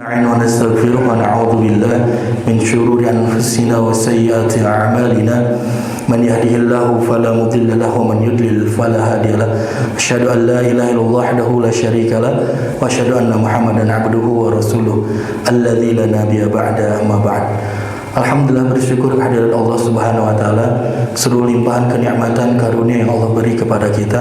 ونستغفره ونعوذ بالله من شرور أنفسنا وسيئات أعمالنا من يهده الله فلا مضل له ومن يضلل فلا هادي له أشهد أن لا إله إلا الله وحده لا شريك له وأشهد أن محمدا عبده ورسوله الذي لا نبي بعده أما بعد. Alhamdulillah, bersyukur kehadirat Allah Subhanahu wa taala, seluruh limpahan kenikmatan karunia yang Allah beri kepada kita.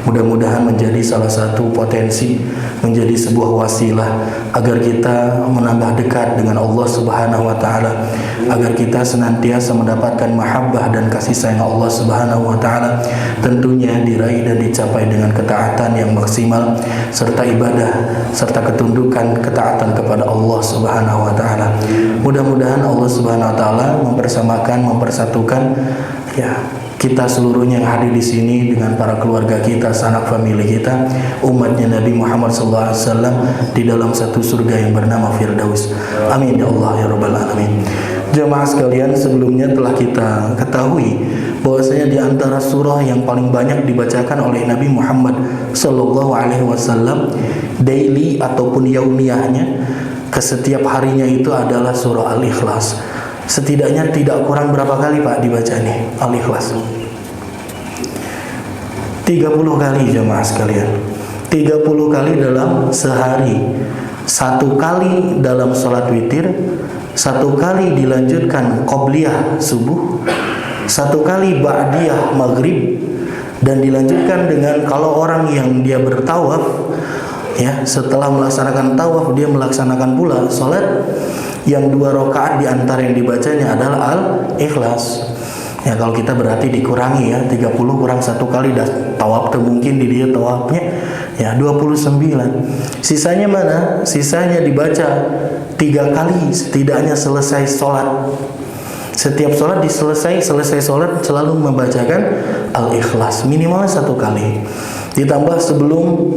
Mudah-mudahan menjadi salah satu potensi, menjadi sebuah wasilah agar kita menambah dekat dengan Allah Subhanahu wa taala, agar kita senantiasa mendapatkan mahabbah dan kasih sayang Allah Subhanahu wa taala, tentunya diraih dan dicapai dengan ketaatan yang maksimal serta ibadah serta ketundukan ketaatan kepada Allah Subhanahu wa taala. Mudah-mudahan Allah Subhanahu wa taala mempersatukan kita seluruhnya yang hadir di sini dengan para keluarga kita, sanak famili kita, umatnya Nabi Muhammad SAW di dalam satu surga yang bernama Firdaus. Amin ya Allah ya Rabbal Alamin. Jemaah sekalian, sebelumnya telah kita ketahui bahwasanya di antara surah yang paling banyak dibacakan oleh Nabi Muhammad SAW daily ataupun yaumiyahnya, ke setiap harinya itu adalah surah Al-Ikhlas. Setidaknya tidak kurang berapa kali Pak dibaca nih Al-Ikhlas? 30 kali jemaah sekalian. 30 kali dalam sehari. 1 kali dalam sholat witir, 1 kali dilanjutkan qobliyah subuh, 1 kali ba'diyah maghrib, dan dilanjutkan dengan kalau orang yang dia bertawaf, setelah melaksanakan tawaf dia melaksanakan pula sholat yang 2 rakaat di antara yang dibacanya adalah Al-Ikhlas. Kalau kita berarti dikurangi 30 kurang 1 kali dah tawaf tuh mungkin di dia tawafnya 29. Sisanya mana? Sisanya dibaca 3 kali setidaknya selesai sholat. Setiap sholat selesai sholat selalu membacakan Al-Ikhlas minimal 1 kali. Ditambah sebelum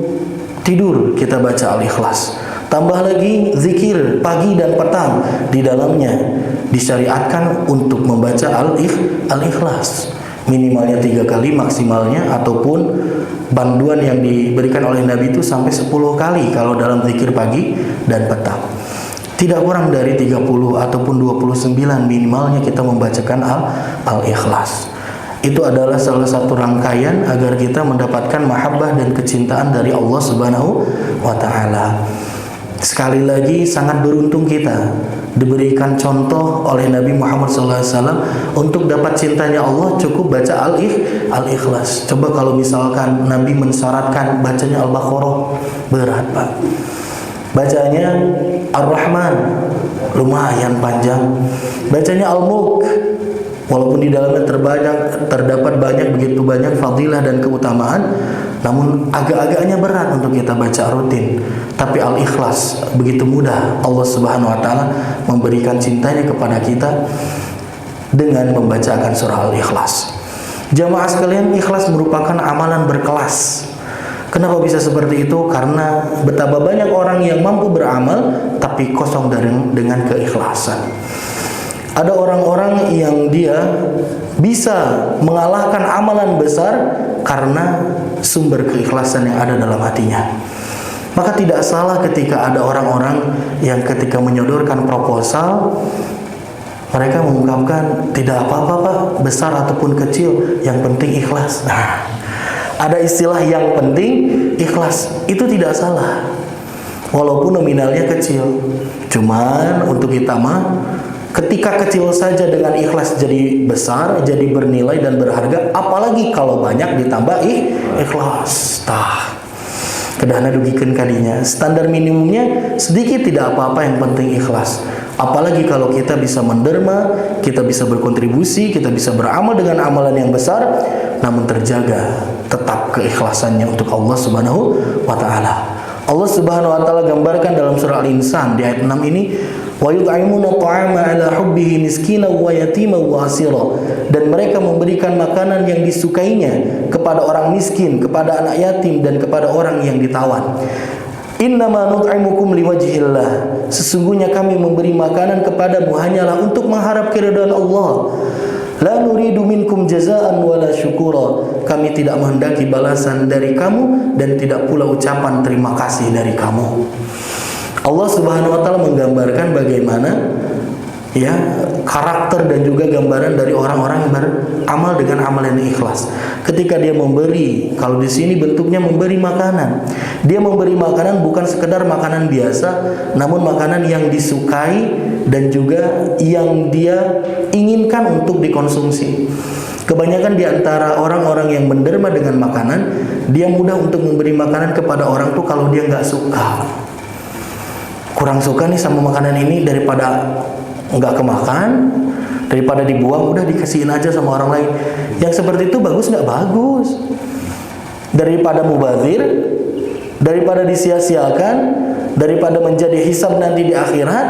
tidur kita baca Al-Ikhlas. Tambah lagi zikir pagi dan petang, di dalamnya disyariatkan untuk membaca Al-Ikhlas minimalnya 3 kali, maksimalnya ataupun banduan yang diberikan oleh Nabi itu sampai 10 kali kalau dalam zikir pagi dan petang. Tidak kurang dari 30 ataupun 29 minimalnya kita membacakan Al-Ikhlas. Itu adalah salah satu rangkaian agar kita mendapatkan mahabbah dan kecintaan dari Allah Subhanahu wa taala. Sekali lagi sangat beruntung kita diberikan contoh oleh Nabi Muhammad SAW untuk dapat cintanya Allah cukup baca Al-Ikhlas. Coba kalau misalkan Nabi mensyaratkan bacanya Al-Baqarah, berat Pak. Bacanya Ar-Rahman, lumayan panjang. Bacanya Al-Mulk, walaupun di dalamnya terdapat begitu banyak fadilah dan keutamaan, namun agak-agaknya berat untuk kita baca rutin. Tapi Al-Ikhlas begitu mudah. Allah Subhanahu wa taala memberikan cintanya kepada kita dengan membacakan surah Al-Ikhlas. Jamaah sekalian, ikhlas merupakan amalan berkelas. Kenapa bisa seperti itu? Karena betapa banyak orang yang mampu beramal tapi kosong dengan keikhlasan. Ada orang-orang yang dia bisa mengalahkan amalan besar karena sumber keikhlasan yang ada dalam hatinya. Maka tidak salah ketika ada orang-orang yang ketika menyodorkan proposal, mereka mengungkapkan tidak apa-apa Pak, besar ataupun kecil, yang penting ikhlas. Ada istilah yang penting ikhlas, itu tidak salah walaupun nominalnya kecil. Cuman untuk kita ketika kecil saja dengan ikhlas jadi besar, jadi bernilai dan berharga, apalagi kalau banyak ditambah ikhlas. Kedahana dugikan kadinya. Standar minimumnya sedikit tidak apa-apa, yang penting ikhlas. Apalagi kalau kita bisa menderma, kita bisa berkontribusi, kita bisa beramal dengan amalan yang besar, namun terjaga tetap keikhlasannya untuk Allah Subhanahu wa taala. Allah Subhanahu wa taala gambarkan dalam surah Al-Insan di ayat 6 ini, wa yut'imuna ta'ama 'ala hubbihi miskinan wa yatiman wa asira, dan mereka memberikan makanan yang disukainya kepada orang miskin, kepada anak yatim, dan kepada orang yang ditawan. Innama nut'imukum liwajhillah, sesungguhnya kami memberi makanan kepadamu hanyalah untuk mengharap keridhaan Allah. La nuridu minkum jazaan wala syukura, kami tidak menghendaki balasan dari kamu dan tidak pula ucapan terima kasih dari kamu. Allah Subhanahu wa taala menggambarkan bagaimana ya karakter dan juga gambaran dari orang-orang yang beramal dengan amal yang ikhlas. Ketika dia memberi, kalau di sini bentuknya memberi makanan. Dia memberi makanan bukan sekedar makanan biasa, namun makanan yang disukai dan juga yang dia inginkan untuk dikonsumsi. Kebanyakan di antara orang-orang yang menderma dengan makanan, dia mudah untuk memberi makanan kepada orang tuh kalau dia nggak suka. Kurang suka nih sama makanan ini, daripada nggak kemakan, daripada dibuang, udah dikasihin aja sama orang lain. Yang seperti itu bagus nggak? Bagus. Daripada mubazir, daripada disia-siakan, daripada menjadi hisab nanti di akhirat,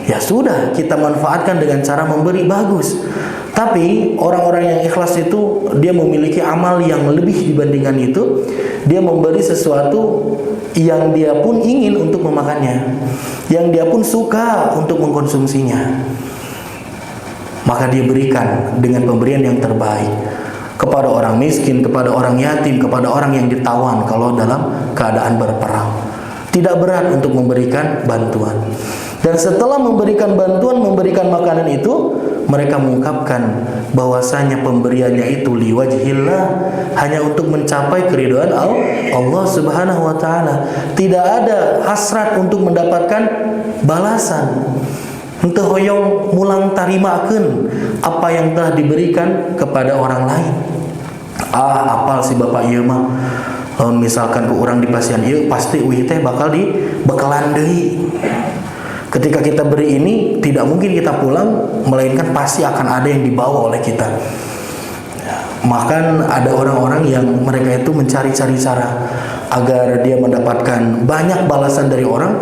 ya sudah, kita manfaatkan dengan cara memberi, bagus. Tapi orang-orang yang ikhlas itu dia memiliki amal yang lebih dibandingkan itu. Dia memberi sesuatu yang dia pun ingin untuk memakannya, yang dia pun suka untuk mengkonsumsinya. Maka dia berikan dengan pemberian yang terbaik kepada orang miskin, kepada orang yatim, kepada orang yang ditawan kalau dalam keadaan berperang. Tidak berat untuk memberikan bantuan. Dan setelah memberikan bantuan, memberikan makanan itu, mereka mengungkapkan bahwasanya pemberiannya itu liwajhillah, hanya untuk mencapai keridhaan Allah Subhanahu wa taala. Tidak ada hasrat untuk mendapatkan balasan. Henteu hoyong mulang tarimakeun apa yang telah diberikan kepada orang lain. Apal si bapak ieu mah. Misalkan ku urang di pasien ieu pasti uih teh bakal dibekalan deui. Ketika kita beri ini, tidak mungkin kita pulang, melainkan pasti akan ada yang dibawa oleh kita. Bahkan ada orang-orang yang mereka itu mencari-cari cara agar dia mendapatkan banyak balasan dari orang,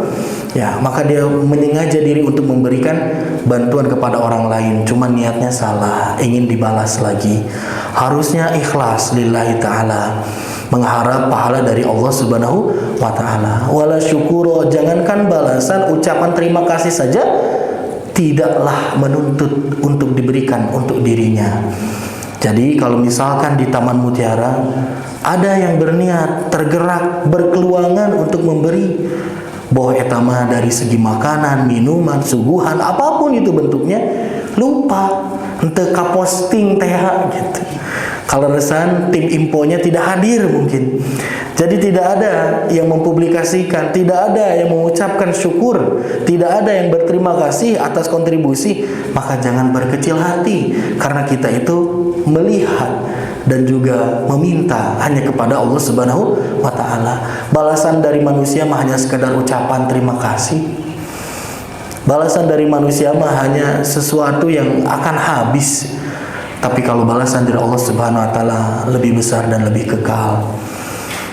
ya maka dia menyengaja diri untuk memberikan bantuan kepada orang lain. Cuma niatnya salah, ingin dibalas lagi. Harusnya ikhlas lillahi ta'ala, mengharap pahala dari Allah Subhanahu wa taala. Wala syukuro, jangankan balasan, ucapan terima kasih saja tidaklah menuntut untuk diberikan untuk dirinya. Jadi kalau misalkan di Taman Mutiara ada yang berniat, tergerak, berkeluangan untuk memberi, bahwa etama dari segi makanan, minuman, suguhan, apapun itu bentuknya, lupa henteu kaposting teh gitu. Kalau resan tim infonya tidak hadir mungkin. Jadi tidak ada yang mempublikasikan, tidak ada yang mengucapkan syukur, tidak ada yang berterima kasih atas kontribusi, maka jangan berkecil hati, karena kita itu melihat dan juga meminta hanya kepada Allah Subhanahu wa taala. Balasan dari manusia mah hanya sekedar ucapan terima kasih. Balasan dari manusia mah hanya sesuatu yang akan habis. Tapi kalau balasan dari Allah Subhanahu wa taala lebih besar dan lebih kekal.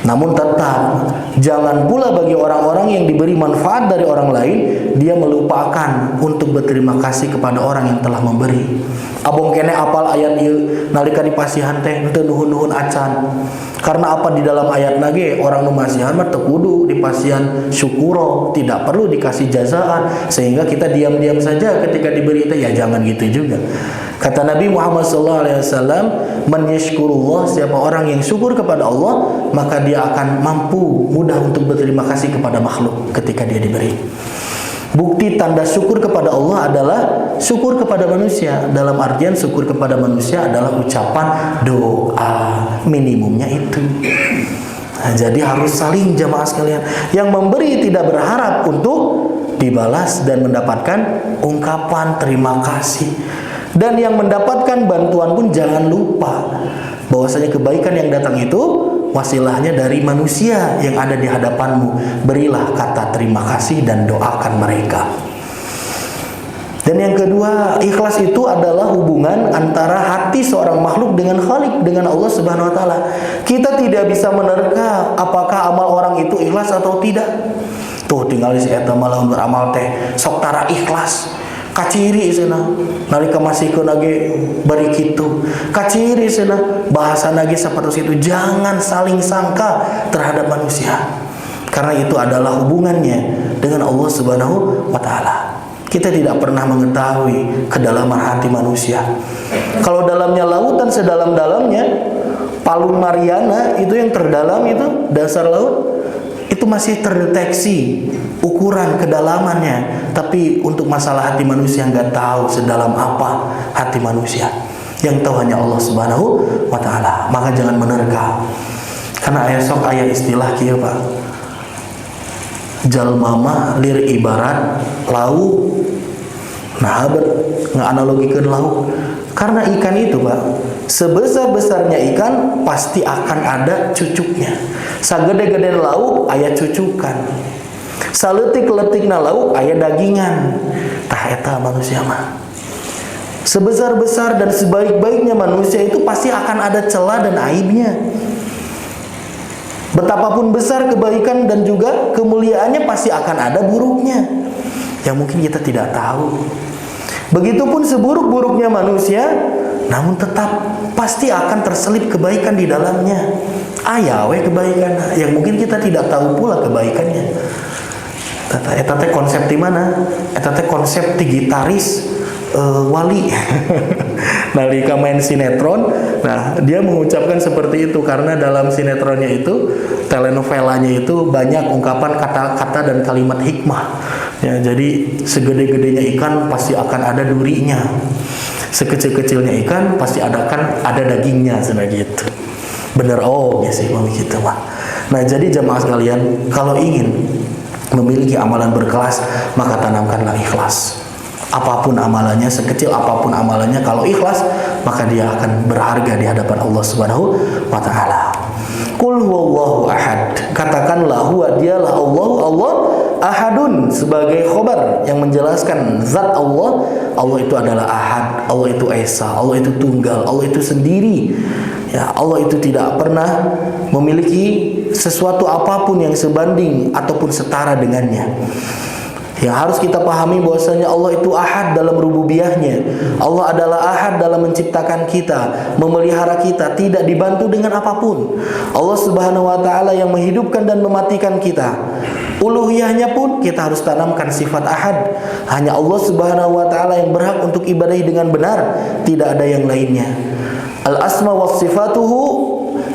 Namun tetap jangan pula bagi orang-orang yang diberi manfaat dari orang lain, dia melupakan untuk berterima kasih kepada orang yang telah memberi. Abong kene apal ayat ieu nalika dipasihan teh henteu nuhun-nuhun acan. Karena apa di dalam ayat nage orang nu masihan mah teu kudu dipasihan syukuro, tidak perlu dikasih jazaan, sehingga kita diam-diam saja ketika diberi itu, ya jangan gitu juga. Kata Nabi Muhammad SAW, man yashkurullah, siapa orang yang syukur kepada Allah, maka dia akan mampu mudah untuk berterima kasih kepada makhluk ketika dia diberi. Bukti tanda syukur kepada Allah adalah syukur kepada manusia. Dalam artian syukur kepada manusia adalah ucapan doa, minimumnya itu. Nah, jadi harus saling jamaah sekalian. Yang memberi tidak berharap untuk dibalas dan mendapatkan ungkapan terima kasih. Dan yang mendapatkan bantuan pun jangan lupa bahwasanya kebaikan yang datang itu wasilahnya dari manusia yang ada di hadapanmu. Berilah kata terima kasih dan doakan mereka. Dan yang kedua, ikhlas itu adalah hubungan antara hati seorang makhluk dengan Khalik, dengan Allah Subhanahu wa taala. Kita tidak bisa menerka apakah amal orang itu ikhlas atau tidak. Tuh tinggal si eta mah lamun beramal teh sok tara ikhlas. Kaciri cenah nalika masihkeun lagi bari kitu. Kaciri cenah bahasa lagi seperti itu. Jangan saling sangka terhadap manusia. Karena itu adalah hubungannya dengan Allah Subhanahu wa taala. Kita tidak pernah mengetahui kedalaman hati manusia. Kalau dalamnya lautan sedalam-dalamnya, Palung Mariana itu yang terdalam itu dasar laut, itu itu masih terdeteksi ukuran kedalamannya. Tapi untuk masalah hati manusia nggak tahu sedalam apa hati manusia. Yang tahu hanya Allah Subhanahu wa Ta'ala. Maka jangan menerka. Karena esok aya istilah kieu Pak. Jalmama lir ibarat lauk. Nah, nganalogikeun lauk. Karena ikan itu Pak, sebesar-besarnya ikan pasti akan ada cucuknya. Sagede-gede lauk aya cucukan. Saleutik-leutikna lauk aya dagingan. Tah eta manusia mah. Sebesar-besar dan sebaik-baiknya manusia itu pasti akan ada celah dan aibnya. Betapapun besar kebaikan dan juga kemuliaannya pasti akan ada buruknya yang mungkin kita tidak tahu. Begitupun seburuk-buruknya manusia, namun tetap pasti akan terselip kebaikan di dalamnya. Aya we kebaikan yang mungkin kita tidak tahu pula kebaikannya. Eta teh konsep di mana? Eta teh konsep ti gitaris wali. Nalika main sinetron, nah dia mengucapkan seperti itu karena dalam sinetronnya itu, telenovelanya itu banyak ungkapan kata-kata dan kalimat hikmah. Ya, jadi segede-gedenya ikan pasti akan ada durinya. Sekecil-kecilnya ikan pasti akan ada dagingnya, seperti itu. Bener ya sih mami kita mah. Nah, jadi jamaah sekalian, kalau ingin memiliki amalan berkelas, maka tanamkanlah ikhlas. Apapun amalannya, sekecil apapun amalannya, kalau ikhlas, maka dia akan berharga di hadapan Allah Subhanahu wa Ta'ala. Qul huwallahu ahad. Katakanlah huwa dialah Allah ahadun sebagai khobar yang menjelaskan zat Allah. Allah itu adalah ahad, Allah itu esa, Allah itu tunggal, Allah itu sendiri. Ya, Allah itu tidak pernah memiliki sesuatu apapun yang sebanding ataupun setara dengannya. Yang harus kita pahami bahwasanya Allah itu ahad dalam rububiyahnya. Allah adalah ahad dalam menciptakan kita, memelihara kita, tidak dibantu dengan apapun. Allah Subhanahu wa Ta'ala yang menghidupkan dan mematikan kita. Uluhiyahnya pun kita harus tanamkan sifat ahad. Hanya Allah Subhanahu wa Ta'ala yang berhak untuk ibadahi dengan benar, tidak ada yang lainnya. Al-asma wa sifatuhu,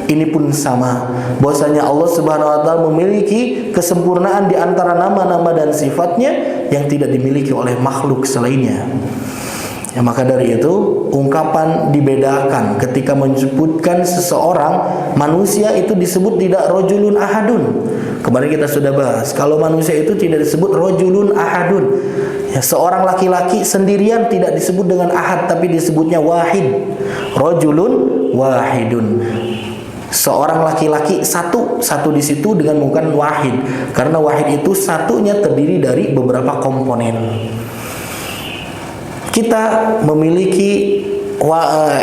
ini pun sama, bahwasanya Allah Subhanahu wa Ta'ala memiliki kesempurnaan di antara nama-nama dan sifatnya yang tidak dimiliki oleh makhluk selainnya. Ya, maka dari itu ungkapan dibedakan ketika menyebutkan seseorang manusia itu disebut tidak rojulun ahadun. Kemarin kita sudah bahas, kalau manusia itu tidak disebut rojulun ahadun. Ya, seorang laki-laki sendirian tidak disebut dengan ahad, tapi disebutnya wahid. Rojulun wahidun. Seorang laki-laki satu di situ dengan bukan wahid, karena wahid itu satunya terdiri dari beberapa komponen. Kita memiliki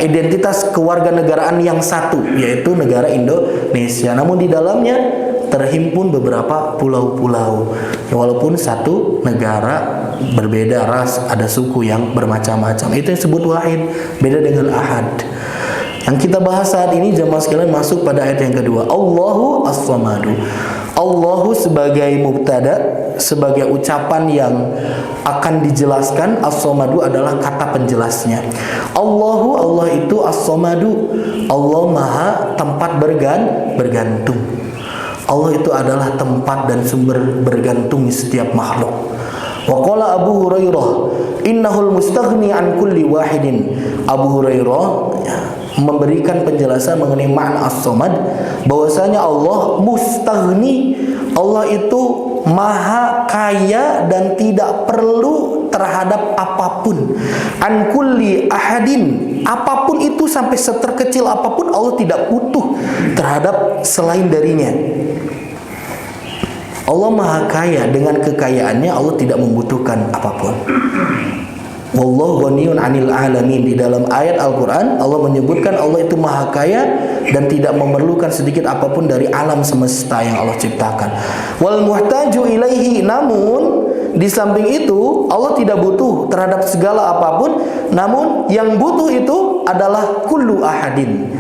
identitas kewarganegaraan yang satu, yaitu negara Indonesia. Namun di dalamnya terhimpun beberapa pulau-pulau. Walaupun satu negara berbeda ras, ada suku yang bermacam-macam. Itu yang disebut wahid, beda dengan ahad. Yang kita bahas saat ini jemaah sekalian masuk pada ayat yang kedua. Allahu as-samadu. Allahu sebagai mubtada, sebagai ucapan yang akan dijelaskan. As-samadu adalah kata penjelasnya. Allah itu as-samadu. Allah maha tempat bergantung. Allah itu adalah tempat dan sumber bergantung setiap makhluk. Wa qala Abu Hurairah, innahul mustaghni an kulli wahidin. Abu Hurairah memberikan penjelasan mengenai makna as-samad, bahwasanya Allah mustaghni, Allah itu maha kaya dan tidak perlu terhadap apapun. An kulli ahadin, apapun itu sampai seterkecil apapun Allah tidak butuh terhadap selain darinya. Allah maha kaya, dengan kekayaannya Allah tidak membutuhkan apapun. Wallahu ghaniyun 'anil 'alamin. Di dalam ayat Al-Qur'an Allah menyebutkan Allah itu maha kaya dan tidak memerlukan sedikit apapun dari alam semesta yang Allah ciptakan. Wal muhtaju ilaihi, namun di samping itu Allah tidak butuh terhadap segala apapun, namun yang butuh itu adalah kullu ahadin.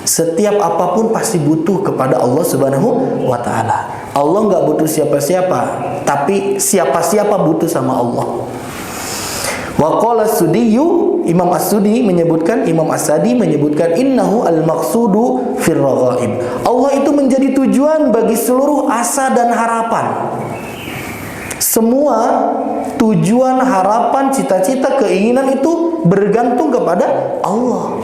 Setiap apapun pasti butuh kepada Allah Subhanahu wa Ta'ala. Allah nggak butuh siapa-siapa, tapi siapa-siapa butuh sama Allah. Wa qala As-Sudiyyu, Imam As-Sudi menyebutkan, Imam As-Sadi menyebutkan, innahu al-maqsudu fir raghaib. Allah itu menjadi tujuan bagi seluruh asa dan harapan. Semua tujuan, harapan, cita-cita, keinginan itu bergantung kepada Allah.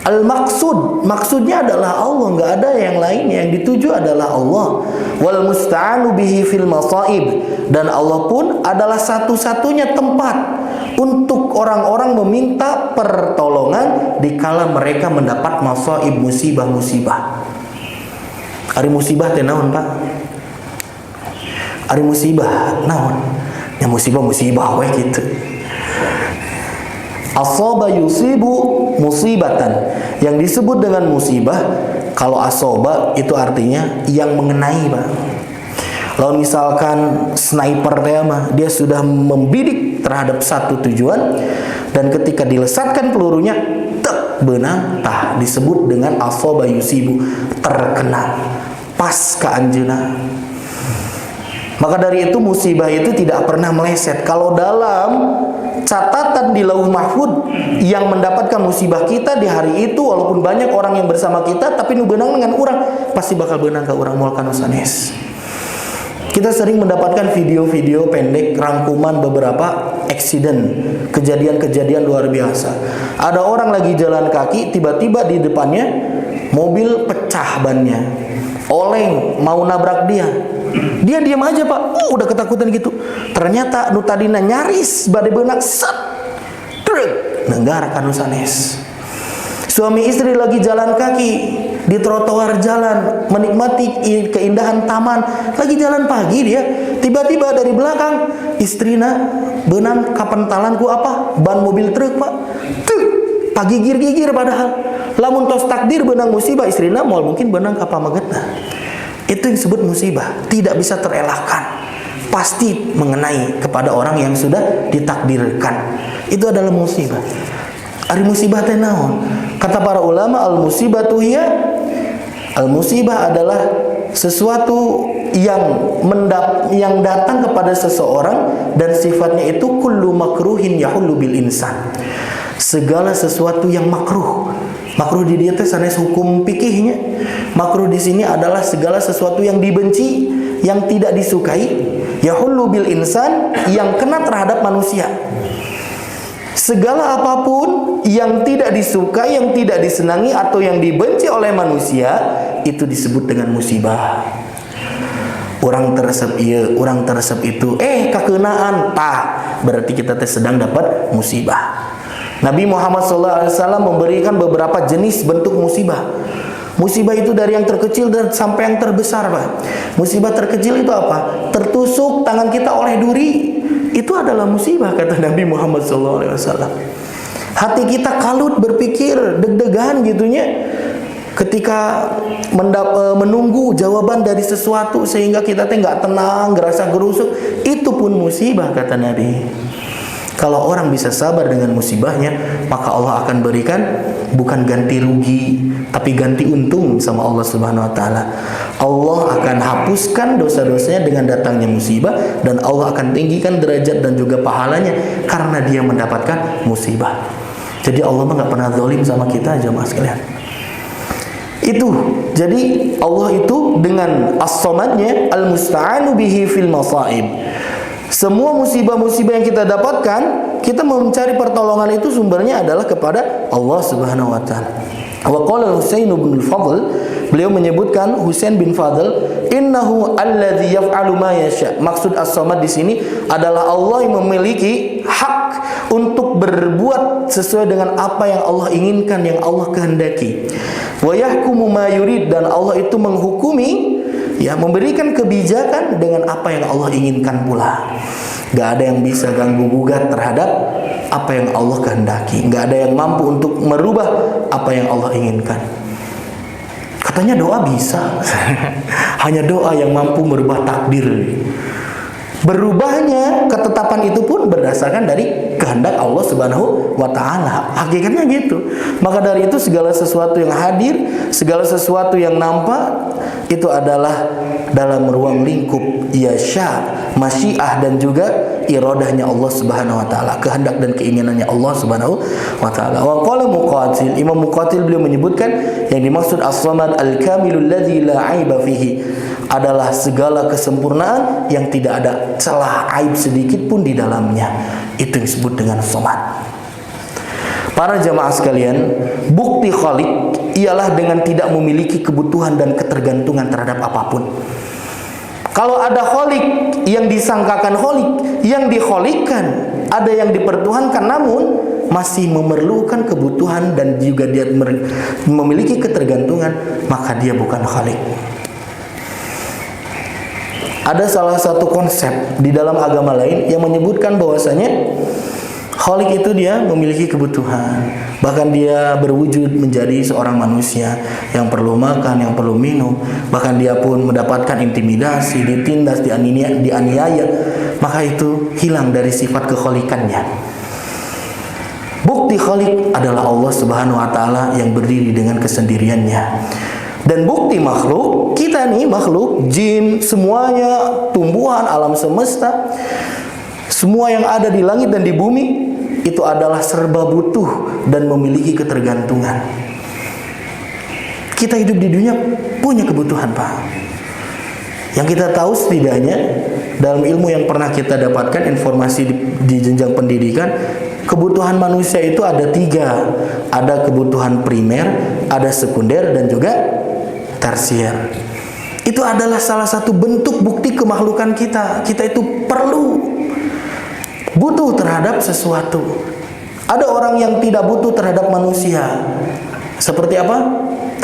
Al-maqsud, maksudnya adalah Allah, nggak ada yang lain, yang dituju adalah Allah. Wal musta'anu bihi fil masaib, dan Allah pun adalah satu-satunya tempat untuk orang-orang meminta pertolongan dikala mereka mendapat masaib, musibah-musibah. Ari musibah teh naon, Pak? Ari musibah naon? Ya musibah-musibah we gitu. Asaba yusibu musibatan, yang disebut dengan musibah, kalau asoba itu artinya yang mengenai, Pak. Kalau misalkan sniper dia sudah membidik terhadap satu tujuan, dan ketika dilesatkan pelurunya tek benang, tah disebut dengan asaba yusibu, terkena pas ke anjeunna. Maka dari itu musibah itu tidak pernah meleset. Kalau dalam catatan di Lauh Mahfud, yang mendapatkan musibah kita di hari itu, walaupun banyak orang yang bersama kita, tapi nu beunang dengan orang, pasti bakal beunang ke orang moal kana sanes. Kita sering mendapatkan video-video pendek rangkuman beberapa eksiden, kejadian-kejadian luar biasa. Ada orang lagi jalan kaki, tiba-tiba di depannya mobil pecah bannya, oleng mau nabrak dia. Dia diam aja, Pak. Udah ketakutan gitu. Ternyata nu tadina nyaris bade beunang set. Truk nenggara kanu sanes. Suami istri lagi jalan kaki di trotoar jalan, menikmati keindahan taman, lagi jalan pagi dia. Tiba-tiba dari belakang istrina beunang kapentalan ku apa? Ban mobil truk, Pak. Tuh, pagigir-gigir padahal. Lamun tos takdir beunang musibah, istrina moal mungkin beunang ka pamagetna. Itu yang disebut musibah, tidak bisa terelakkan, pasti mengenai kepada orang yang sudah ditakdirkan. Itu adalah musibah. Ari musibah teh naon? Kata para ulama, al-musibatu hiya, al-musibah adalah sesuatu yang datang kepada seseorang dan sifatnya itu kullu makruhin yahullu bil insan. Segala sesuatu yang makruh. Makruh di dia teh sanes hukum fikihnya. Makruh di sini adalah segala sesuatu yang dibenci, yang tidak disukai, yahullu bil insan, yang kena terhadap manusia. Segala apapun yang tidak disukai, yang tidak disenangi atau yang dibenci oleh manusia, itu disebut dengan musibah. Orang teresep ieu, orang teresep itu, kakeunaan tah, berarti kita teh sedang dapat musibah. Nabi Muhammad SAW memberikan beberapa jenis bentuk musibah. Musibah itu dari yang terkecil dan sampai yang terbesar, Pak. Musibah terkecil itu apa? Tertusuk tangan kita oleh duri, itu adalah musibah, kata Nabi Muhammad SAW. Hati kita kalut berpikir, deg-degan gitunya, ketika menunggu jawaban dari sesuatu sehingga kita teh nggak tenang, gerasa gerusuk, itu pun musibah, kata Nabi. Kalau orang bisa sabar dengan musibahnya, maka Allah akan berikan bukan ganti rugi, tapi ganti untung sama Allah Subhanahu wa taala. Allah akan hapuskan dosa-dosanya dengan datangnya musibah, dan Allah akan tinggikan derajat dan juga pahalanya karena dia mendapatkan musibah. Jadi Allah mah nggak pernah zalim sama kita, jemaah sekalian. Itu. Jadi Allah itu dengan as-samadnya, al-musta'anu bihi fil masaib. Semua musibah-musibah yang kita dapatkan, kita mencari pertolongan itu sumbernya adalah kepada Allah Subhanahu wa taala. Wa qala Husain bin Fadl, beliau menyebutkan Husain bin Fadl, innahu alladzi yaf'alu ma yasha. Maksud as-samad di sini adalah Allah yang memiliki hak untuk berbuat sesuai dengan apa yang Allah inginkan, yang Allah kehendaki. Wa yahkumu ma yurid, dan Allah itu menghukumi, memberikan kebijakan dengan apa yang Allah inginkan pula. Gak ada yang bisa ganggu gugat terhadap apa yang Allah kehendaki. Gak ada yang mampu untuk merubah apa yang Allah inginkan. Katanya doa bisa. Hanya doa yang mampu merubah takdir. Berubahnya ketetapan itu pun berdasarkan dari kehendak Allah Subhanahu wa taala. Hakikatnya gitu. Maka dari itu segala sesuatu yang hadir, segala sesuatu yang nampak itu adalah dalam ruang lingkup yasha, masyiah dan juga iradahnya Allah Subhanahu wa taala, kehendak dan keinginannya Allah Subhanahu wa taala. Wa qala Muqatil, Imam Muqatil beliau menyebutkan yang dimaksud as-samad al-kamilul ladzi la aiba fihi adalah segala kesempurnaan yang tidak ada celah aib sedikit pun di dalamnya. Itu yang disebut dengan samad. Para jamaah sekalian, bukti khaliq ialah dengan tidak memiliki kebutuhan dan ketergantungan terhadap apapun. Kalau ada khaliq yang disangkakan khaliq, yang dikhalikkan, ada yang dipertuhankan namun masih memerlukan kebutuhan dan juga dia memiliki ketergantungan, maka dia bukan khaliq. Ada salah satu konsep di dalam agama lain yang menyebutkan bahwasanya khaliq itu dia memiliki kebutuhan, bahkan dia berwujud menjadi seorang manusia yang perlu makan, yang perlu minum, bahkan dia pun mendapatkan intimidasi, ditindas, dianiaya, maka itu hilang dari sifat kekhalikannya. Bukti khaliq adalah Allah Subhanahu wa taala yang berdiri dengan kesendiriannya. Dan bukti makhluk, kita nih makhluk, jin, semuanya, tumbuhan, alam semesta, semua yang ada di langit dan di bumi itu adalah serba butuh dan memiliki ketergantungan. Kita hidup di dunia punya kebutuhan, Pak. Yang kita tahu setidaknya dalam ilmu yang pernah kita dapatkan, informasi di jenjang pendidikan, kebutuhan manusia itu ada 3. Ada kebutuhan primer, ada sekunder, dan juga tersier. Itu adalah salah satu bentuk bukti kemakhlukan kita. Kita itu perlu, butuh terhadap sesuatu. Ada orang yang tidak butuh terhadap manusia. Seperti apa?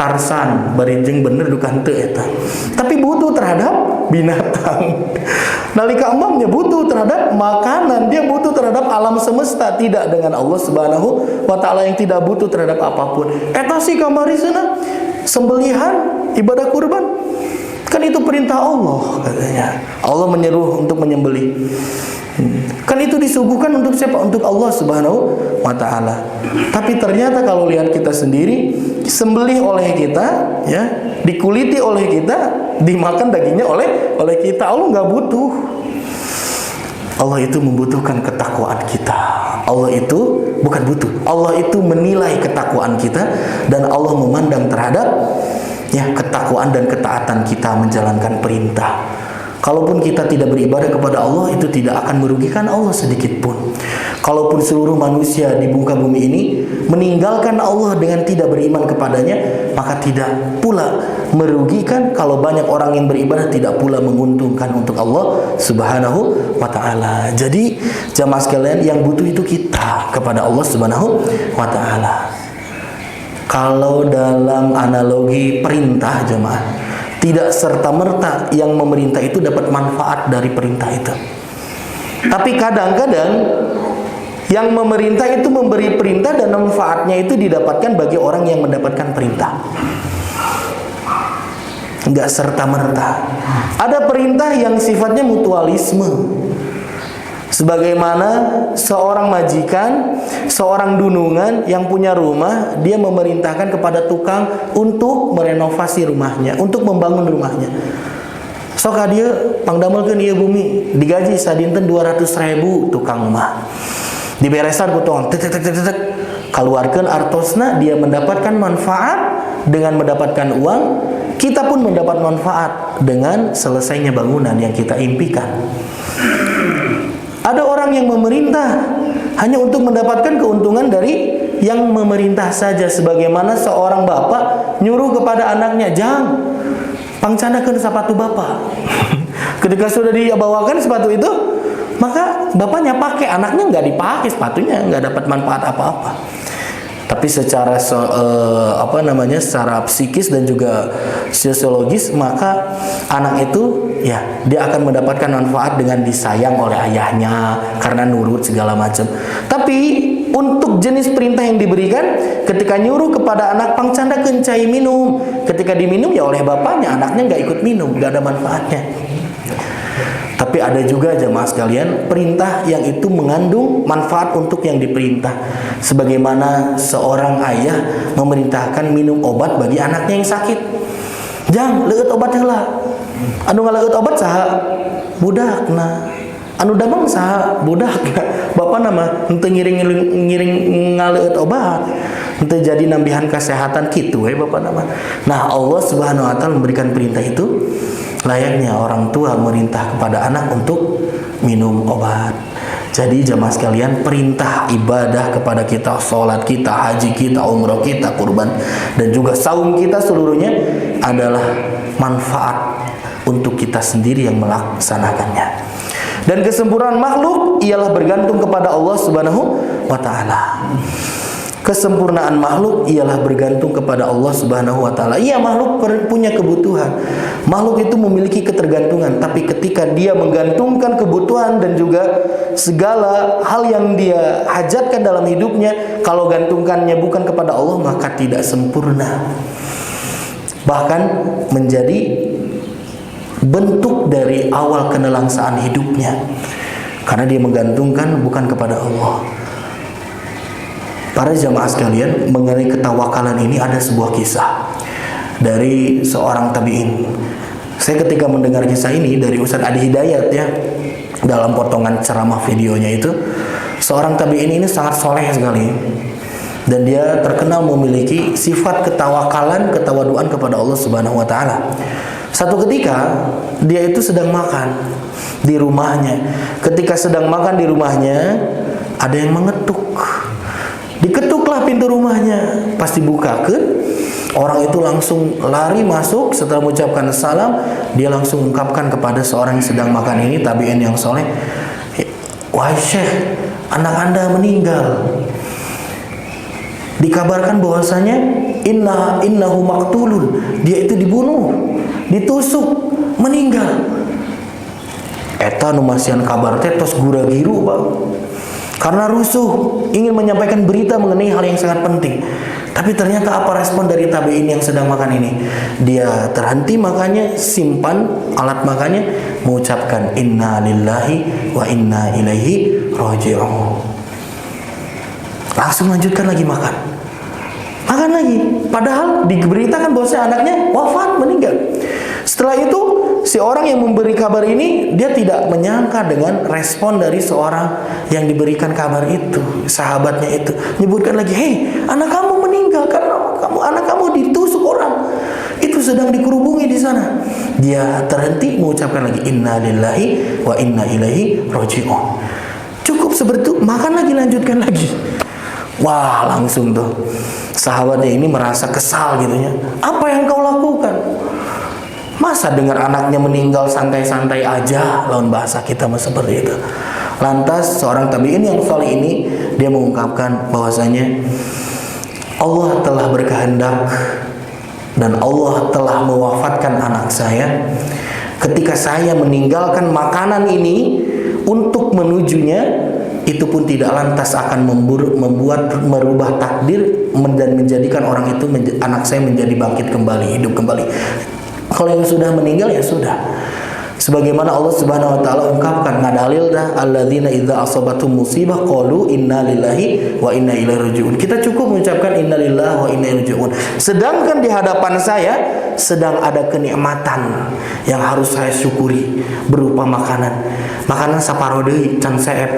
Tarsan, barinjeng bener dukan teu eta. Tapi butuh terhadap binatang. Nalika emamnya butuh terhadap makanan, dia butuh terhadap alam semesta, tidak dengan Allah Subhanahu wa taala yang tidak butuh terhadap apapun. Eta si kamarisana sembelihan, ibadah kurban, kan itu perintah Allah katanya. Allah menyeru untuk menyembelih. Kan itu disuguhkan untuk siapa? Untuk Allah Subhanahu wa taala. Tapi ternyata kalau lihat kita sendiri, disembelih oleh kita, ya, dikuliti oleh kita, dimakan dagingnya oleh kita. Allah nggak butuh. Allah itu membutuhkan ketakwaan kita. Allah itu bukan butuh. Allah itu menilai ketakwaan kita dan Allah memandang terhadap ketakwaan dan ketaatan kita menjalankan perintah. Kalaupun kita tidak beribadah kepada Allah, itu tidak akan merugikan Allah sedikit pun. Kalaupun seluruh manusia di muka bumi ini meninggalkan Allah dengan tidak beriman kepadanya, maka tidak pula merugikan. Kalau banyak orang yang beribadah, tidak pula menguntungkan untuk Allah Subhanahu wa taala. Jadi jamaah sekalian, yang butuh itu kita kepada Allah Subhanahu wa taala. Kalau dalam analogi perintah jemaah, tidak serta-merta yang memerintah itu dapat manfaat dari perintah itu. Tapi kadang-kadang yang memerintah itu memberi perintah dan manfaatnya itu didapatkan bagi orang yang mendapatkan perintah. Enggak serta-merta. Ada perintah yang sifatnya mutualisme. Sebagaimana seorang majikan, seorang dunungan yang punya rumah, dia memerintahkan kepada tukang untuk merenovasi rumahnya, untuk membangun rumahnya. Sok dia pangdamelkeun ieu bumi, digaji sadinten 200.000 tukang mah. Diberesan ku tukang tek kaluarkeun artosna, dia mendapatkan manfaat dengan mendapatkan uang, kita pun mendapat manfaat dengan selesainya bangunan yang kita impikan. Ada orang yang memerintah hanya untuk mendapatkan keuntungan dari yang memerintah saja, sebagaimana seorang bapak nyuruh kepada anaknya, "Jang, pangcandakeun sepatu bapak." Ketika sudah dibawakan sepatu itu, maka bapaknya pakai, anaknya nggak dipakai sepatunya, nggak dapat manfaat apa-apa. Tapi secara secara psikis dan juga sosiologis, maka anak itu dia akan mendapatkan manfaat dengan disayang oleh ayahnya karena nurut segala macam. Tapi untuk jenis perintah yang diberikan, ketika nyuruh kepada anak pangcandakeun cai minum, ketika diminum ya oleh bapaknya, anaknya nggak ikut minum, nggak ada manfaatnya. Tapi ada juga jamaah sekalian perintah yang itu mengandung manfaat untuk yang diperintah. Sebagaimana seorang ayah memerintahkan minum obat bagi anaknya yang sakit. Jang, leueut obat heula. Anu ngaleueut obat saha? Budakna. Anu damang saha? Budakna. Bapana mah henteu ngiring ngaleueut obat. Henteu jadi nambihan kesehatan kitu we bapana mah. Nah, Allah Subhanahu wa taala memberikan perintah itu layaknya orang tua merintah kepada anak untuk minum obat. Jadi jamaah sekalian, perintah ibadah kepada kita, sholat kita, haji kita, umrah kita, kurban, dan juga saum kita seluruhnya adalah manfaat untuk kita sendiri yang melaksanakannya. Dan kesempurnaan makhluk ialah bergantung kepada Allah Subhanahu wa taala. Kesempurnaan makhluk ialah bergantung kepada Allah Subhanahu wa taala. Iya, makhluk punya kebutuhan. Makhluk itu memiliki ketergantungan, tapi ketika dia menggantungkan kebutuhan dan juga segala hal yang dia hajatkan dalam hidupnya, kalau gantungkannya bukan kepada Allah, maka tidak sempurna. Bahkan menjadi bentuk dari awal kenelangsaan hidupnya. Karena dia menggantungkan bukan kepada Allah. Para jamaah sekalian, mengenai ketawakalan ini ada sebuah kisah dari seorang tabi'in. Saya ketika mendengar kisah ini dari Ustaz Adi Hidayat ya, dalam potongan ceramah videonya itu, seorang tabi'in ini sangat soleh sekali. Dan dia terkenal memiliki sifat ketawakalan, ketawaduan kepada Allah Subhanahu wa taala. Satu ketika dia itu sedang makan di rumahnya. Ketika sedang makan di rumahnya, ada yang mengetuk. Diketuklah pintu rumahnya, pasti buka kan? Orang itu langsung lari masuk. Setelah mengucapkan salam, dia langsung ungkapkan kepada seorang yang sedang makan ini, tabi'in yang soleh, "Wahai Syekh, anak Anda meninggal. Dikabarkan bahwasanya innahu maktulun, dia itu dibunuh, ditusuk, meninggal." Eta nu masian kabar teh tos gura-giru, Bang. Karena rusuh, ingin menyampaikan berita mengenai hal yang sangat penting. Tapi ternyata apa respon dari tabi'in yang sedang makan ini? Dia terhenti makannya, simpan alat makannya, mengucapkan inna lillahi wa inna ilaihi raji'un. Langsung lanjutkan lagi makan. Makan lagi. Padahal diberitakan bahwa anaknya wafat, meninggal. Setelah itu, si orang yang memberi kabar ini, dia tidak menyangka dengan respon dari seorang yang diberikan kabar itu, sahabatnya itu. Menyebutkan lagi, "Hei, anak kamu meninggal karena anak kamu ditusuk orang. Itu sedang dikerubungi di sana." Dia terhenti mengucapkan lagi inna lillahi wa inna ilaihi raji'un. Cukup seperti itu, makan lagi, lanjutkan lagi. Wah, langsung tuh sahabatnya ini merasa kesal gitu ya. Apa yang kau lakukan? Masa dengar anaknya meninggal santai-santai aja, lawan bahasa kita mah seperti itu. Lantas seorang tabi'in yang saleh ini, dia mengungkapkan bahwasanya Allah telah berkehendak dan Allah telah mewafatkan anak saya. Ketika saya meninggalkan makanan ini untuk menujunya, itu pun tidak lantas akan merubah takdir dan menjadikan orang itu, anak saya menjadi bangkit kembali, hidup kembali. Kalau yang sudah meninggal ya sudah. Sebagaimana Allah Subhanahu wa taala ungkapkan, ngadalil dah alladzina idza asabatum musibah qalu inna lillahi wa inna ilaihi raji'un. Kita cukup mengucapkan inna lillahi wa inna ilaihi raji'un. Sedangkan di hadapan saya sedang ada kenikmatan yang harus saya syukuri berupa makanan. Makanan saparo deui can seep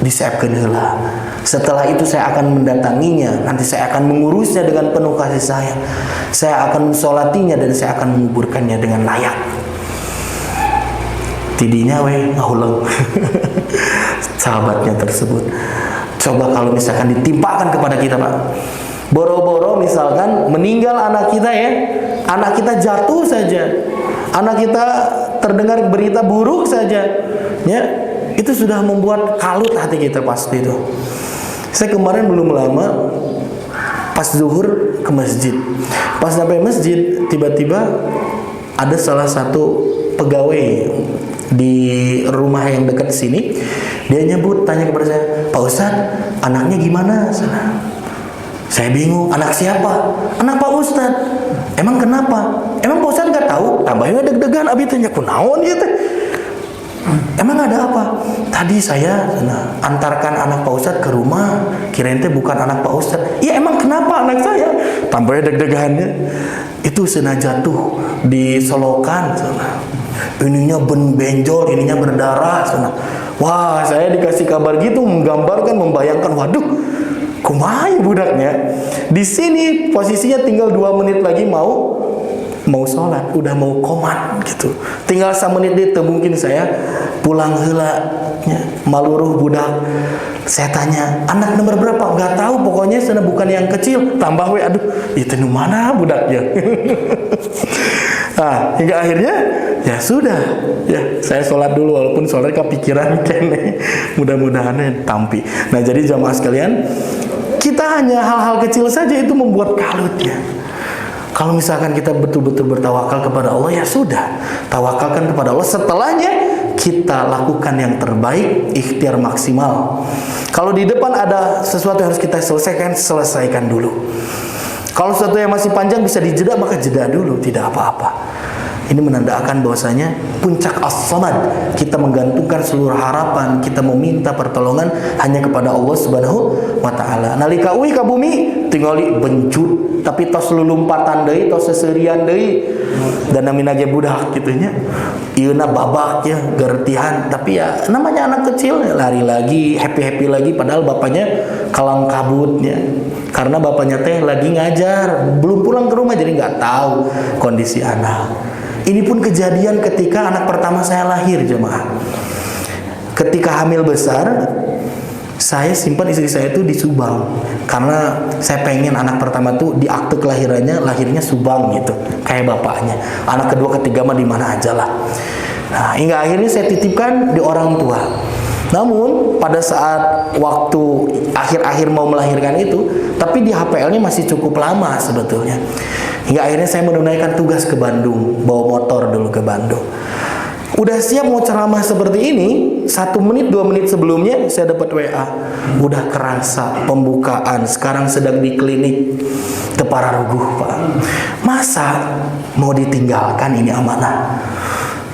diseepkeun heula. Setelah itu saya akan mendatanginya, nanti saya akan mengurusnya dengan penuh kasih sayang. Saya akan mensolatinya dan saya akan menguburkannya dengan layak. Tidinya ngahuleng. Sahabatnya tersebut. Coba kalau misalkan ditimpakan kepada kita, Pak. Boro-boro misalkan meninggal anak kita ya. Anak kita jatuh saja. Anak kita terdengar berita buruk saja. Ya, itu sudah membuat kalut hati kita pasti itu. Saya kemarin belum lama pas zuhur ke masjid. Pas sampai masjid, tiba-tiba ada salah satu pegawai di rumah yang dekat sini. Dia nyebut, tanya kepada saya, "Pak Ustadz, anaknya gimana?" Saya bingung, anak siapa? Anak Pak Ustadz. Emang kenapa? Emang Pak Ustadz gak tahu? Tambahnya deg-degan, abi tanya kunaon gitu. Emang ada apa? Tadi saya antarkan anak Pak Ustadz ke rumah, kirain teh bukan anak Pak Ustadz. Ya emang kenapa anak saya? Tambahnya deg-degannya. Itu jatuh disolokan, ininya benjol, ininya berdarah. Wah, saya dikasih kabar gitu, menggambarkan, membayangkan, waduh, kumaha budaknya. Di sini posisinya tinggal 2 menit lagi mau sholat, udah mau komat gitu. Tinggal 1 menit itu mungkin saya pulang heula maluruh budak. Saya tanya, anak nomor berapa? Enggak tahu, pokoknya sana bukan yang kecil. Tambah we, aduh, itu nu mana budaknya? Nah, hingga akhirnya ya sudah, ya saya sholat dulu walaupun sholat kepikiran kene. Mudah-mudahan tampi. Nah, jadi jamaah sekalian, kita hanya hal-hal kecil saja itu membuat kalut ya. Kalau misalkan kita betul-betul bertawakal kepada Allah, ya sudah, tawakalkan kepada Allah. Setelahnya kita lakukan yang terbaik, ikhtiar maksimal. Kalau di depan ada sesuatu yang harus kita selesaikan dulu. Kalau sesuatu yang masih panjang bisa dijeda, maka jeda dulu, tidak apa-apa. Ini menandakan bahwasanya puncak as-samad, kita menggantungkan seluruh harapan, kita meminta pertolongan hanya kepada Allah Subhanahu wa taala. Nalika uwi ka bumi tinggal bencut, tapi tos lulumpatan deui, tos seserian deui. Dan namina ge budak kitu nya. Ieuna babak ya, gertihan, tapi ya namanya anak kecil lari lagi, happy-happy lagi padahal bapaknya kalang kabutnya. Karena bapaknya teh lagi ngajar, belum pulang ke rumah jadi nggak tahu kondisi anak. Ini pun kejadian ketika anak pertama saya lahir, jemaah. Ketika hamil besar, saya simpan istri saya itu di Subang. Karena saya pengen anak pertama tuh di akte kelahirannya, lahirnya Subang gitu, kayak bapaknya. Anak kedua, ketiga mah di mana aja lah. Nah, hingga akhirnya saya titipkan di orang tua. Namun pada saat waktu akhir-akhir mau melahirkan itu, tapi di HPL-nya masih cukup lama sebetulnya. Hingga akhirnya saya menunaikan tugas ke Bandung, bawa motor dulu ke Bandung. Udah siap mau ceramah seperti ini, 1 menit 2 menit sebelumnya saya dapat WA. Udah kerasa pembukaan, sekarang sedang di klinik Tepararuguh, Pak. Masa mau ditinggalkan ini amanah?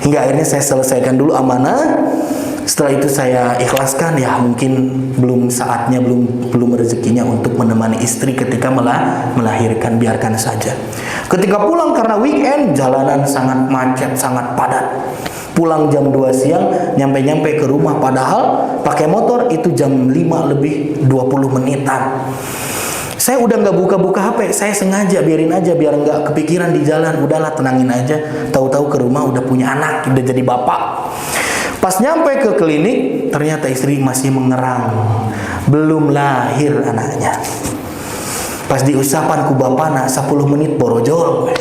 Hingga akhirnya saya selesaikan dulu amanah. Setelah itu saya ikhlaskan, ya mungkin belum saatnya, belum rezekinya untuk menemani istri ketika melahirkan, biarkan saja. Ketika pulang karena weekend, jalanan sangat macet, sangat padat. Pulang jam 2 siang, nyampe ke rumah, padahal pakai motor itu jam 5 lebih 20 menitan. Saya udah nggak buka-buka HP, saya sengaja biarin aja biar nggak kepikiran di jalan. Udahlah, tenangin aja. Tahu-tahu ke rumah udah punya anak, udah jadi bapak. Pas nyampe ke klinik, ternyata istri masih mengerang, belum lahir anaknya. Pas diusapan ku bapana 10 menit borojol.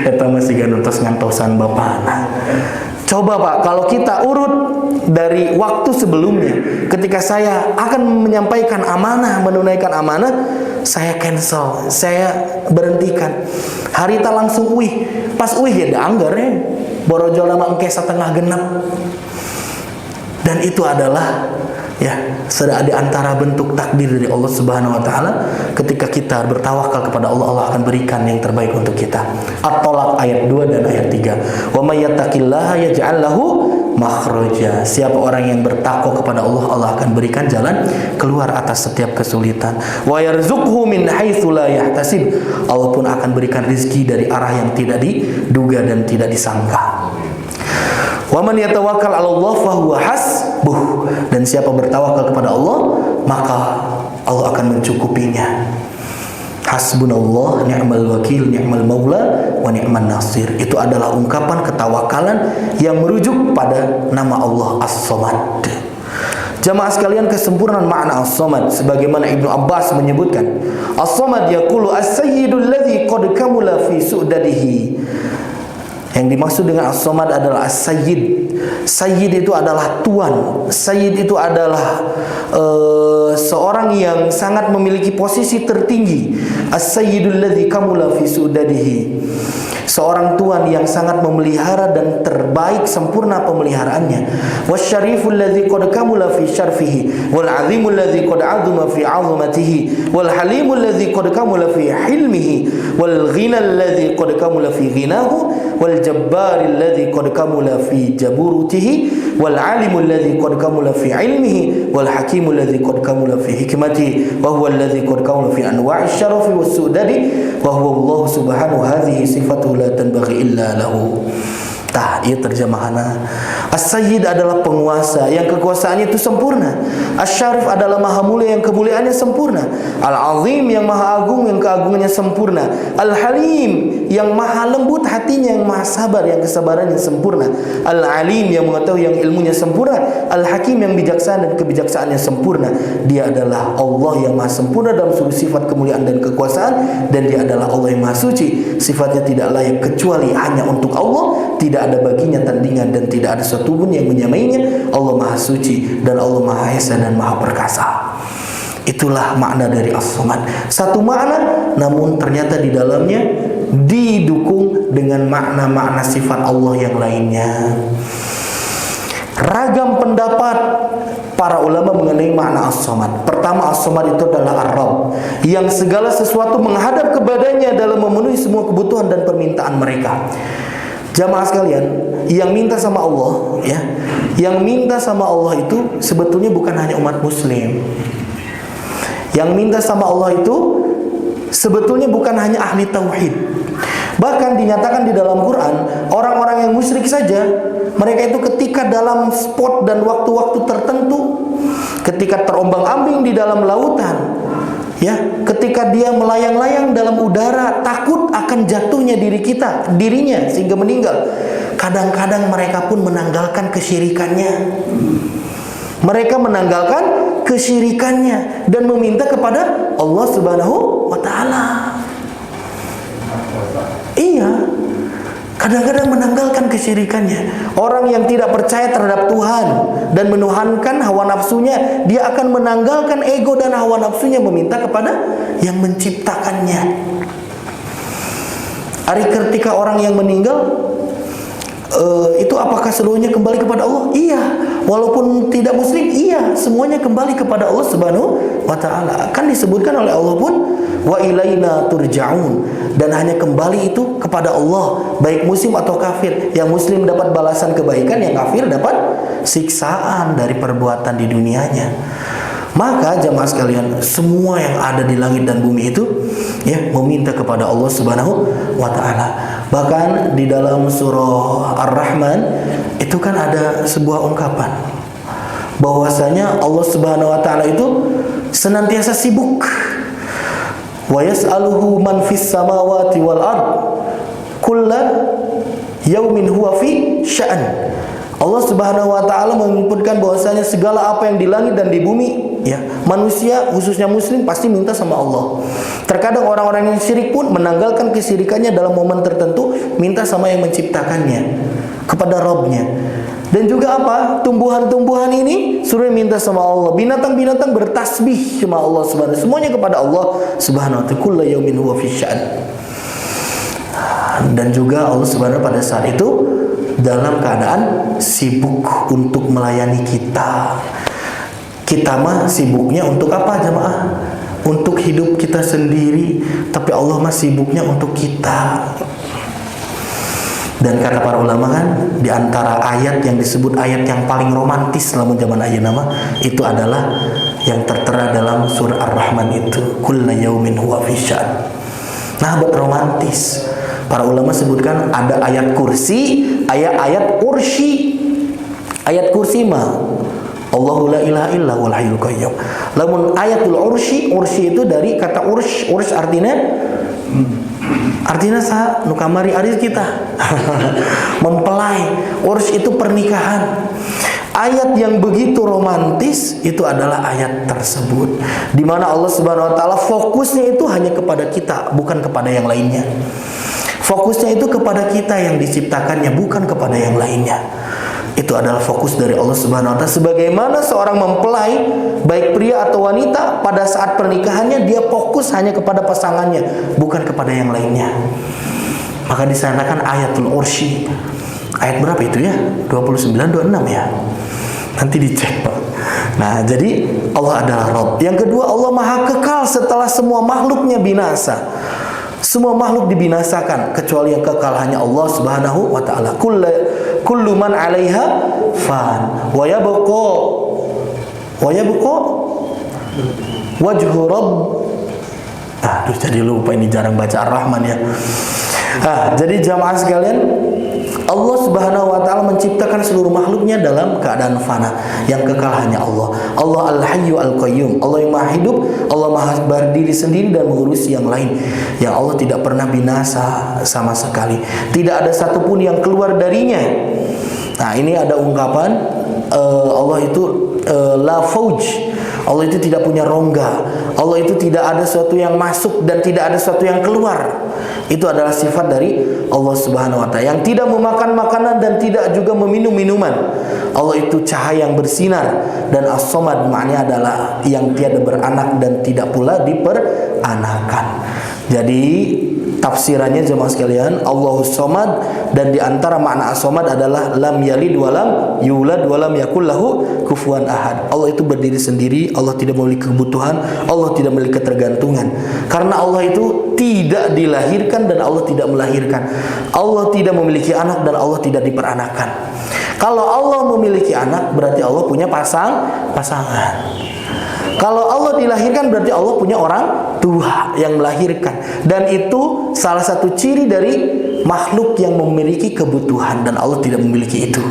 Eta masih gantos ngantosan bapana. Coba Pak, kalau kita urut dari waktu sebelumnya, ketika saya akan menyampaikan amanah, menunaikan amanah, saya cancel, saya berhentikan. Harita langsung uih, pas uih ya da anggar ya. Borojol nama engke 1/2 genep. Dan itu adalah ya sudah ada antara bentuk takdir dari Allah Subhanahu wa taala. Ketika kita bertawakal kepada Allah, Allah akan berikan yang terbaik untuk kita. At-Tolak ayat 2 dan ayat 3. Wa may yattaqillaha yaj'al lahu makhraja. Siapa orang yang bertakwa kepada Allah, Allah akan berikan jalan keluar atas setiap kesulitan. Wa yarzuqhu min haitsu la yahtasib. Allah pun akan berikan rezeki dari arah yang tidak diduga dan tidak disangka. Wa man yatawakkal 'ala Allah fa huwa hasbuh. Dan siapa bertawakal kepada Allah, maka Allah akan mencukupinya. Hasbunallah ni'mal wakil, ni'mal maula, wa ni'man nasir. Itu adalah ungkapan ketawakalan yang merujuk pada nama Allah As-Samad. Jamaah sekalian, kesempurnaan makna As-Samad sebagaimana Ibnu Abbas menyebutkan, As-Samad yaqulu as-sayyidul ladzi qad kamula fi su'dadihi. Yang dimaksud dengan As-Samad adalah As-Sayyid. Sayyid itu adalah tuan. Sayyid itu adalah seorang yang sangat memiliki posisi tertinggi. As-Sayyidul ladzi kamula fi su'dadihi. Seorang tuan yang sangat memelihara dan terbaik sempurna pemeliharaannya. Wasyariful ladzi qad kamula fi syarfihi wal azimul ladzi qad azuma fi 'azamatihi wal halimul ladzi qad kamula fi hilmihi wal ghinal ladzi qad kamula fi ghinahu wal jabbaril ladzi qad kamula fi jaburutihi wal alimul ladzi qad kamula fi ilmihi wal hakimul ladzi qad kamula fi hikmatihi wa huwa alladzi qad kamula fi anwa'i syarafi was sudadi wa huwa Allah subhanahu hadhihi sifatuhu la tanbaghi illa lahu. Tah, ia terjemahannya. As-Sayyid adalah penguasa yang kekuasaannya itu sempurna. Asy-Syarif adalah maha mulia yang kemuliaannya sempurna. Al-Azim yang maha agung yang keagungannya sempurna. Al-Halim yang maha lembut hatinya, yang maha sabar yang kesabarannya sempurna. Al-Alim yang mengetahui yang ilmunya sempurna. Al-Hakim yang bijaksana dan kebijaksanaannya sempurna. Dia adalah Allah yang maha sempurna dalam seluruh sifat kemuliaan dan kekuasaan, dan dia adalah Allah yang maha suci. Sifatnya tidak layak kecuali hanya untuk Allah, tidak ada baginya tandingan dan tidak ada satu pun yang menyamainya. Allah maha suci dan Allah maha esa dan maha perkasa. Itulah makna dari As-Samad. Satu makna, namun ternyata di dalamnya didukung dengan makna-makna sifat Allah yang lainnya. Ragam pendapat para ulama mengenai makna As-Samad. Pertama, As-Samad itu adalah Ar-Rabb, yang segala sesuatu menghadap kepadanya dalam memenuhi semua kebutuhan dan permintaan mereka. Jamaah sekalian, yang minta sama Allah, ya, yang minta sama Allah itu sebetulnya bukan hanya umat muslim. Yang minta sama Allah itu sebetulnya bukan hanya ahli tauhid. Bahkan dinyatakan di dalam Quran, orang-orang yang musyrik saja, mereka itu ketika dalam spot dan waktu-waktu tertentu, ketika terombang-ambing di dalam lautan, ya, ketika dia melayang-layang dalam udara, takut akan jatuhnya dirinya sehingga meninggal. Kadang-kadang mereka pun menanggalkan kesyirikannya. Mereka menanggalkan kesyirikannya dan meminta kepada Allah Subhanahu wa taala. Iya, kadang-kadang menanggalkan kesyirikannya. Orang yang tidak percaya terhadap Tuhan dan menuhankan hawa nafsunya, dia akan menanggalkan ego dan hawa nafsunya, meminta kepada yang menciptakannya. Hari ketika orang yang meninggal, itu apakah seluruhnya kembali kepada Allah? Iya. Walaupun tidak muslim, iya, semuanya kembali kepada Allah Subhanahu wa taala. Kan disebutkan oleh Allah pun, wa ilaina turja'un, dan hanya kembali itu kepada Allah, baik muslim atau kafir. Yang muslim dapat balasan kebaikan, yang kafir dapat siksaan dari perbuatan di dunianya. Maka jamaah sekalian, semua yang ada di langit dan bumi itu, ya, meminta kepada Allah Subhanahu wa taala. Bahkan di dalam surah Ar-Rahman itu kan ada sebuah ungkapan bahwasanya Allah Subhanahu wa taala itu senantiasa sibuk. Wa yas'aluhu man fis samawati wal ard kullu yaumin huwa fi sya'an. Allah Subhanahu wa taala menyebutkan bahwasanya segala apa yang di langit dan di bumi, ya, manusia khususnya muslim pasti minta sama Allah. Terkadang orang-orang yang syirik pun menanggalkan kesyirikannya dalam momen tertentu, minta sama yang menciptakannya, kepada Rabbnya. Dan juga apa? Tumbuhan-tumbuhan ini suruh minta sama Allah. Binatang-binatang bertasbih sama Allah Subhanahu. Semuanya kepada Allah Subhanahu wa taala. Kullu yaumin huwa fi sya'an. Dan juga Allah Subhanahu pada saat itu dalam keadaan sibuk untuk melayani kita. Kita mah sibuknya untuk apa jemaah? Untuk hidup kita sendiri, tapi Allah mah sibuknya untuk kita. Dan kata para ulama kan, di antara ayat yang disebut ayat yang paling romantis selama zaman ayeuna mah, itu adalah yang tertera dalam surah Ar-Rahman itu, kullu yaumin huwa fi sya'an. Nah, buat romantis. Para ulama sebutkan ada ayat kursi, ayat ursy. Ayat kursi mah Allahu la ilaha illa huwal hayyul qayyum. Lamun ayatul ursy itu dari kata ursh artinya sah nu kamari aris kita. Mempelai. Ursy itu pernikahan. Ayat yang begitu romantis itu adalah ayat tersebut, di mana Allah Subhanahu wa taala fokusnya itu hanya kepada kita, bukan kepada yang lainnya. Fokusnya itu kepada kita yang diciptakannya, bukan kepada yang lainnya. Itu adalah fokus dari Allah Subhanahu wa taala. Sebagaimana seorang mempelai, baik pria atau wanita, pada saat pernikahannya dia fokus hanya kepada pasangannya, bukan kepada yang lainnya. Maka di sana kan ayatul ursy. Ayat berapa itu ya? 29, 26 ya? Nanti dicek, Pak. Nah, jadi Allah adalah Rabb. Yang kedua, Allah Maha Kekal setelah semua makhluknya binasa. Semua makhluk dibinasakan kecuali yang kekal hanya Allah Subhanahu wa taala. Kullu man 'alaiha fan wa yabqa wajhu rabb. Aduh, jadi lupa, ini jarang baca Ar-Rahman ya. Jadi jamaah sekalian, Allah Subhanahu wa taala menciptakan seluruh makhluknya dalam keadaan fana, yang kekal hanya Allah. Allah Al-Hayyu Al-Qayyum, Allah yang Maha hidup, Allah Maha berdiri sendiri dan mengurusi yang lain. Yang Allah tidak pernah binasa sama sekali. Tidak ada satupun yang keluar darinya. Nah, ini ada ungkapan Allah itu la fauj. Allah itu tidak punya rongga. Allah itu tidak ada sesuatu yang masuk dan tidak ada sesuatu yang keluar. Itu adalah sifat dari Allah Subhanahu wa taala, yang tidak memakan makanan dan tidak juga meminum minuman. Allah itu cahaya yang bersinar, dan As-Samad maknanya adalah yang tiada beranak dan tidak pula diperanakan. Jadi tafsirannya jemaah sekalian, Allahus Samad, dan di antara makna As-Samad adalah lam yalid walam yulad walam yakul lahu kufuwan ahad. Allah itu berdiri sendiri, Allah tidak memiliki kebutuhan, Allah tidak memiliki ketergantungan. Karena Allah itu tidak dilahirkan dan Allah tidak melahirkan. Allah tidak memiliki anak dan Allah tidak diperanakan. Kalau Allah memiliki anak, berarti Allah punya pasangan. Kalau Allah dilahirkan, berarti Allah punya orang tua yang melahirkan. Dan itu salah satu ciri dari makhluk yang memiliki kebutuhan, dan Allah tidak memiliki itu.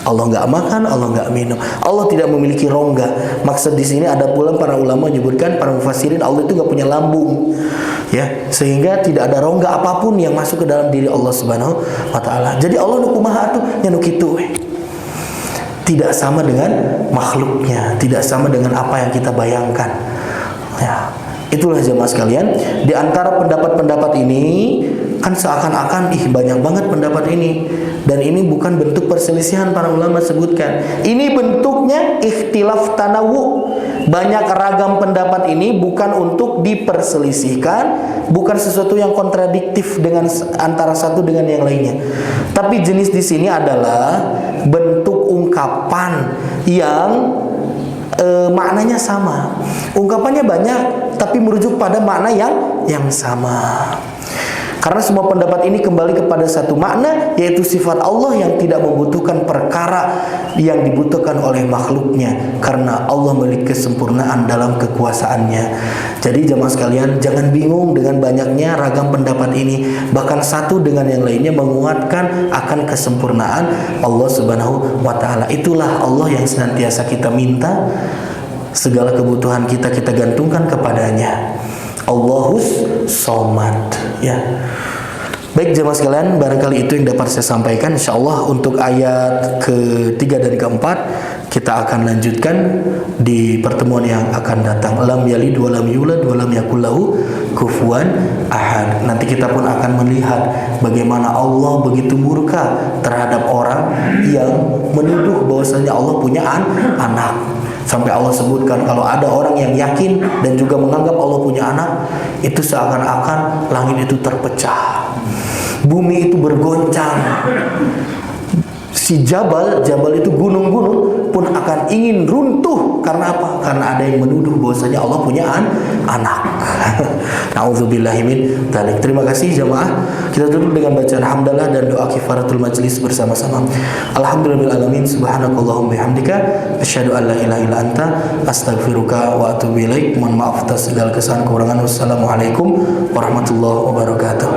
Allah nggak makan, Allah nggak minum, Allah tidak memiliki rongga. Maksud di sini ada pula para ulama menyebutkan, para mufassirin, Allah itu nggak punya lambung, ya, sehingga tidak ada rongga apapun yang masuk ke dalam diri Allah Subhanahu wa taala. Jadi Allah nu kumaha atuh nya nu kitu. Tidak sama dengan makhluknya, tidak sama dengan apa yang kita bayangkan. Ya, itulah jemaah sekalian. Di antara pendapat-pendapat ini kan seakan-akan banyak banget pendapat ini, dan ini bukan bentuk perselisihan para ulama sebutkan. Ini bentuknya ikhtilaf tanawu. Banyak ragam pendapat ini bukan untuk diperselisihkan, bukan sesuatu yang kontradiktif dengan antara satu dengan yang lainnya. Tapi jenis di sini adalah bentuk ungkapan yang maknanya sama. Ungkapannya banyak, tapi merujuk pada makna yang sama. Karena semua pendapat ini kembali kepada satu makna, yaitu sifat Allah yang tidak membutuhkan perkara yang dibutuhkan oleh makhluknya, karena Allah memiliki kesempurnaan dalam kekuasaannya. Jadi jemaah sekalian, jangan bingung dengan banyaknya ragam pendapat ini. Bahkan satu dengan yang lainnya menguatkan akan kesempurnaan Allah Subhanahu wa taala. Itulah Allah yang senantiasa kita minta, segala kebutuhan kita gantungkan kepadanya. Allahus Samad, ya. Baik jemaah sekalian, barangkali itu yang dapat saya sampaikan. InsyaAllah untuk ayat ke-3 dan ke-4 kita akan lanjutkan di pertemuan yang akan datang. Lam yalid wa lam yulad wa lam yakul lahu kufuwan ahad. Nanti kita pun akan melihat bagaimana Allah begitu murka terhadap orang yang menuduh bahwasanya Allah punya anak. Sampai Allah sebutkan, kalau ada orang yang yakin dan juga menganggap Allah punya anak, itu seakan-akan langit itu terpecah, bumi itu bergoncang, si jabal itu gunung-gunung pun akan ingin runtuh. Karena apa? Karena ada yang menuduh bahwasanya Allah punya anak. Nauzubillahi min dzalik. Terima kasih jamaah. Kita tutup dengan bacaan hamdalah dan doa kifaratul majlis bersama-sama. Alhamdulillahil alamin, subhanakallahumma bihamdika asyhadu an la ilaha illa anta astaghfiruka wa atubu ilaik. Mohon maaf atas segala kesalahan kekurangan. Wassalamualaikum warahmatullahi wabarakatuh.